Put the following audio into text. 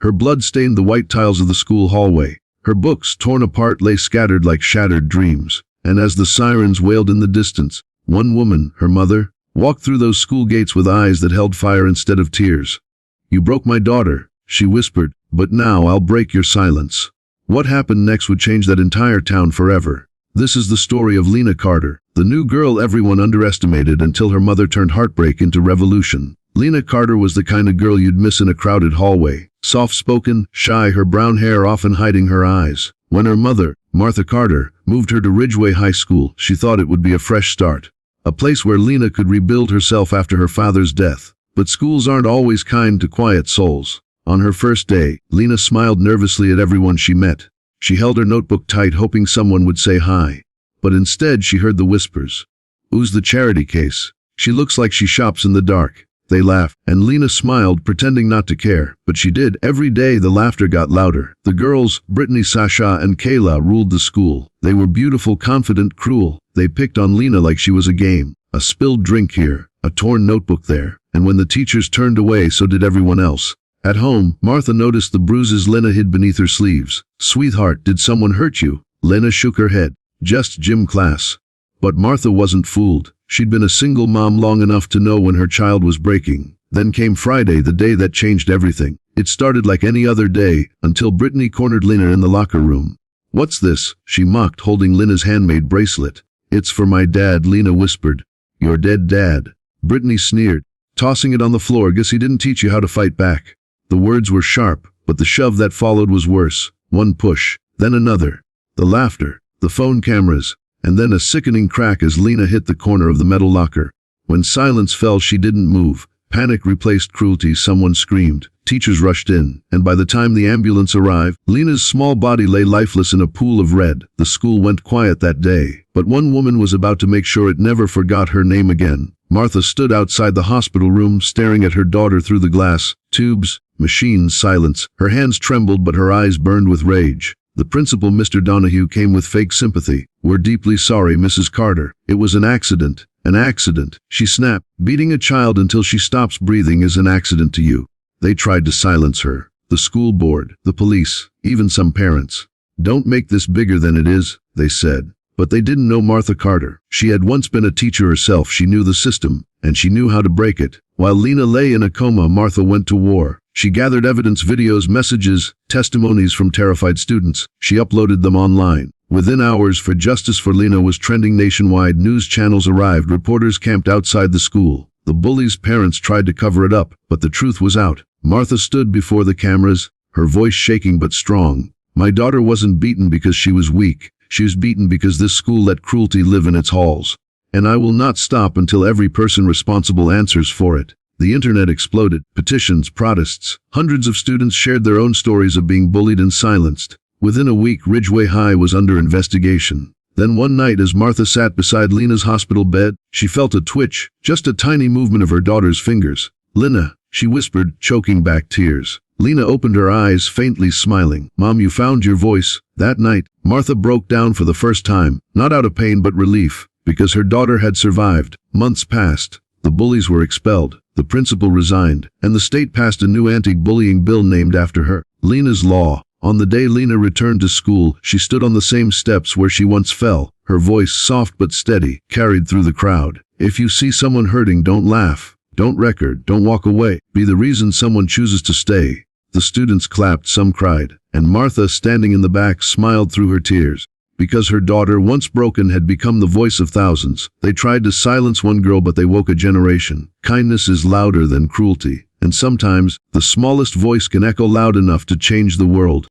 Her blood stained the white tiles of the school hallway. Her books, torn apart, lay scattered like shattered dreams. And as the sirens wailed in the distance, one woman, her mother, walked through those school gates with eyes that held fire instead of tears. "You broke my daughter," she whispered, "but now I'll break your silence." What happened next would change that entire town forever. This is the story of Lena Carter, the new girl everyone underestimated until her mother turned heartbreak into revolution. Lena Carter was the kind of girl you'd miss in a crowded hallway. Soft-spoken, shy, her brown hair often hiding her eyes. When her mother, Martha Carter, moved her to Ridgeway High School, she thought it would be a fresh start. A place where Lena could rebuild herself after her father's death. But schools aren't always kind to quiet souls. On her first day, Lena smiled nervously at everyone she met. She held her notebook tight, hoping someone would say hi. But instead she heard the whispers. "Who's the charity case? She looks like she shops in the dark." They laughed, and Lena smiled, pretending not to care. But she did. Every day the laughter got louder. The girls, Brittany, Sasha, and Kayla, ruled the school. They were beautiful, confident, cruel. They picked on Lena like she was a game. A spilled drink here, a torn notebook there. And when the teachers turned away, so did everyone else. At home, Martha noticed the bruises Lena hid beneath her sleeves. "Sweetheart, did someone hurt you?" Lena shook her head. "Just gym class." But Martha wasn't fooled. She'd been a single mom long enough to know when her child was breaking. Then came Friday, the day that changed everything. It started like any other day, until Brittany cornered Lena in the locker room. "What's this?" she mocked, holding Lena's handmade bracelet. "It's for my dad," Lena whispered. "Your dead dad." Brittany sneered, tossing it on the floor. "Guess he didn't teach you how to fight back." The words were sharp, but the shove that followed was worse. One push, then another. The laughter, the phone cameras, and then a sickening crack as Lena hit the corner of the metal locker. When silence fell, she didn't move. Panic replaced cruelty. Someone screamed. Teachers rushed in, and by the time the ambulance arrived, Lena's small body lay lifeless in a pool of red. The school went quiet that day, but one woman was about to make sure it never forgot her name again. Martha stood outside the hospital room, staring at her daughter through the glass. Tubes, machines, silence. Her hands trembled, but her eyes burned with rage. The principal, Mr. Donahue, came with fake sympathy. "We're deeply sorry, Mrs. Carter. It was an accident." "An accident," she snapped. "Beating a child until she stops breathing is an accident to you." They tried to silence her. The school board, the police, even some parents. "Don't make this bigger than it is," they said. But they didn't know Martha Carter. She had once been a teacher herself. She knew the system, and she knew how to break it. While Lena lay in a coma, Martha went to war. She gathered evidence, videos, messages, testimonies from terrified students. She uploaded them online. Within hours, For Justice for Lena was trending nationwide. News channels arrived. Reporters camped outside the school. The Bullies' parents tried to cover it up, but the truth was out. Martha stood before the cameras, her voice shaking but strong. "My daughter wasn't beaten because she was weak. She was beaten because this school let cruelty live in its halls. And I will not stop until every person responsible answers for it." The internet exploded. Petitions, protests. Hundreds of students shared their own stories of being bullied and silenced. Within a week, Ridgeway High was under investigation. Then one night, as Martha sat beside Lena's hospital bed, she felt a twitch, just a tiny movement of her daughter's fingers. "Lena," she whispered, choking back tears. Lena opened her eyes, faintly smiling. "Mom, you found your voice." That night, Martha broke down for the first time, not out of pain but relief, because her daughter had survived. Months passed. The bullies were expelled. The principal resigned, and the state passed a new anti-bullying bill named after her, Lena's Law. On the day Lena returned to school, she stood on the same steps where she once fell. Her voice, soft but steady, carried through the crowd. "If you see someone hurting, don't laugh. Don't record. Don't walk away. Be the reason someone chooses to stay." The students clapped, some cried, and Martha, standing in the back, smiled through her tears. Because her daughter, once broken, had become the voice of thousands. They tried to silence one girl, but they woke a generation. Kindness is louder than cruelty, and sometimes the smallest voice can echo loud enough to change the world.